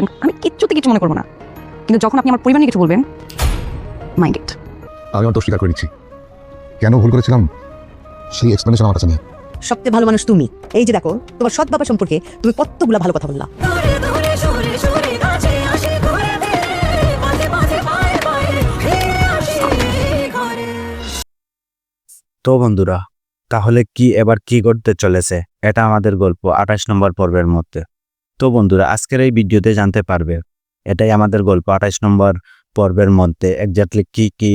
থাকতেন, আমি কিচ্ছুতে কিছু মনে করবো না। কিন্তু যখন আপনি আমার পরিবার নিয়ে কিছু বলবেন, মাইন্ড ইট। আমি আমার দোষ স্বীকার করে নিচ্ছি। কেন ভুল করেছিলাম সেই এক্সপ্লেনেশন আমার কাছে নেই। সবচেয়ে ভালো মানুষ তুমি। এই যে দেখো, তোমার সৎ বাবা সম্পর্কে তুমি কতগুলা ভালো কথা বললা। তো বন্ধুরা, তাহলে কি এবার কি করতে চলেছে, এটা আমাদের গল্প 28 নম্বর পর্বের মধ্যে। তো বন্ধুরা, আজকের এই ভিডিওতে জানতে পারবে এটাই আমাদের গল্প 28 নম্বর পর্বের মধ্যে এক্স্যাক্টলি কি কি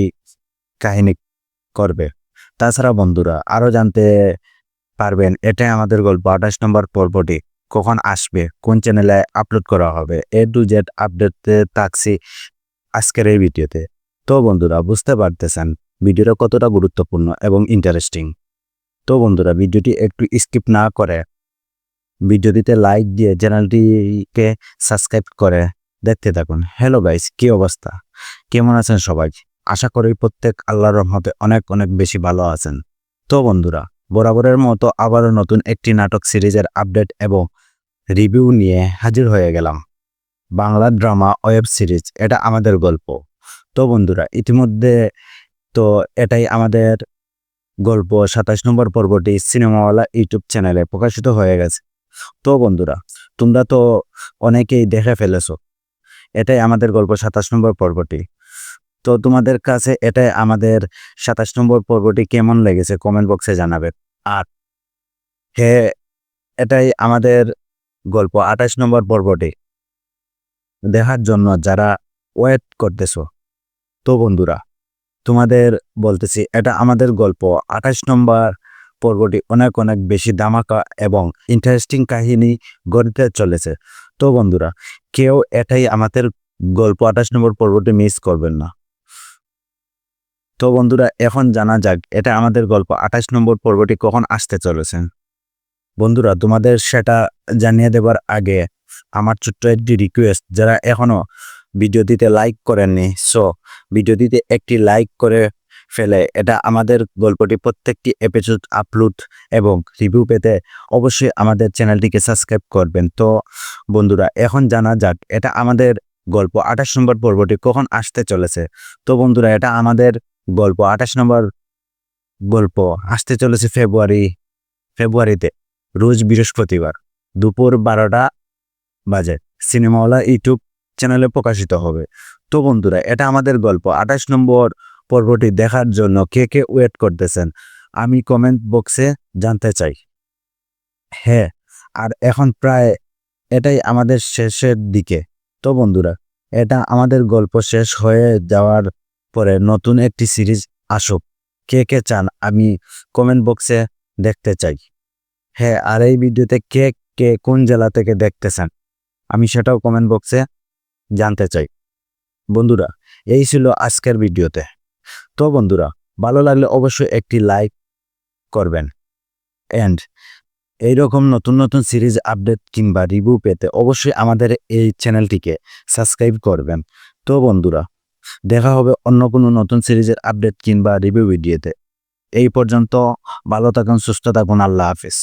কাহিনী করবে। তাছাড়া বন্ধুরা আরো জানতে পারবেন এটাই আমাদের গল্প 28 নম্বর পর্বটি কখন আসবে, কোন চ্যানেলে আপলোড করা হবে, A to Z আপডেটে থাকছি আজকের এই ভিডিওতে। তো বন্ধুরা বুঝতে পারতেছেন ভিডিওটা কতটা গুরুত্বপূর্ণ এবং ইন্টারেস্টিং। তো বন্ধুরা ভিডিওটি একটু স্কিপ না করে ভিডিওটিতে লাইক দিয়ে চ্যানেলটিকে সাবস্ক্রাইব করে দেখতে থাকুন। হ্যালো গাইস, কি অবস্থা, কেমন আছেন সবাই? আশা করি প্রত্যেক আল্লাহর রহমতে অনেক অনেক বেশি ভালো আছেন। তো বন্ধুরা, বরাবরের মতো আবারও নতুন একটি নাটক সিরিজের আপডেট এবং রিভিউ নিয়ে হাজির হয়ে গেলাম। বাংলা ড্রামা ওয়েব সিরিজ এটা আমাদের গল্প। তো বন্ধুরা ইতিমধ্যে তো এটাই আমাদের গল্প 27 নম্বর পর্বটি সিনেমাওয়ালা ইউটিউব চ্যানেলে প্রকাশিত হয়ে গেছে। তো বন্ধুরা তোমরা তো অনেকেই দেখে ফেলেছো এটাই আমাদের গল্প 27 নম্বর পর্বটি। তো তোমাদের কাছে এটাই আমাদের 27 নম্বর পর্বটি কেমন লেগেছে কমেন্ট বক্সে জানাবে। আর হ্যাঁ, এটাই আমাদের গল্প 28 নম্বর পর্বটি দেখার জন্য যারা ওয়েট করতেছো, তো বন্ধুরা তোমাদের বলতেছি এটা আমাদের গল্প 28 নম্বর পর্বটি অনেক অনেক বেশি ধামাকা এবং ইন্টারেস্টিং কাহিনী গড়তে চলেছে। তো বন্ধুরা কেউ এটাই আমাদের গল্প 28 নম্বর পর্বটি মিস করবেন না। তো বন্ধুরা এখন জানা যাক এটা আমাদের গল্প 28 নম্বর পর্বটি কখন আসতে চলেছে। বন্ধুরা তোমাদের সেটা জানিয়ে দেবার আগে আমার ছোট্ট একটি রিকোয়েস্ট, যারা এখনো ভিডিওটিতে লাইক করেননি, সো ভিডিওটিতে একটি লাইক করে ফেলে এটা আমাদের গল্পটি প্রত্যেকটি এপিসোড আপলোড এবং রিভিউ পেতে অবশ্যই আমাদের চ্যানেলটিকে সাবস্ক্রাইব করবেন। তো বন্ধুরা এখন জানা যাক এটা আমাদের গল্প 28 নম্বর পর্বটি কখন আসতে চলেছে। তো বন্ধুরা এটা আমাদের গল্প 28 নম্বর গল্প আসতে চলেছে ফেব্রুয়ারিতে রোজ বৃহস্পতিবার দুপুর 12টা বাজে সিনেমাওয়ালা ইউটিউব চ্যানেলে প্রকাশিত হবে। তো বন্ধুরা এটা আমাদের গল্প 28 নম্বর পর্বটি দেখার জন্য কে কে ওয়েট করতেছেন আমি কমেন্ট বক্সে জানতে চাই। হ্যাঁ, আর এখন প্রায় এটাই আমাদের শেষের দিকে। তো বন্ধুরা এটা আমাদের গল্প শেষ হয়ে যাওয়ার পরে নতুন একটি সিরিজ আসুক, কে কে চান আমি কমেন্ট বক্সে দেখতে চাই। হ্যাঁ, আর এই ভিডিওতে কে কে কোন জেলা থেকে দেখতেছেন আমি সেটাও কমেন্ট বক্সে জানতে চাই। বন্ধুরা এই ছিল আজকের ভিডিওতে। তো বন্ধুরা ভালো লাগলে অবশ্যই একটি লাইক করবেন এন্ড এইরকম নতুন নতুন সিরিজ আপডেট কিংবা রিভিউ পেতে অবশ্যই আমাদের এই চ্যানেলটিকে সাবস্ক্রাইব করবেন। তো বন্ধুরা দেখা হবে অন্য কোনো নতুন সিরিজের আপডেট কিংবা রিভিউ ভিডিওতে। এই পর্যন্ত ভালো থাকুন, সুস্থ থাকুন, আল্লাহ হাফেজ।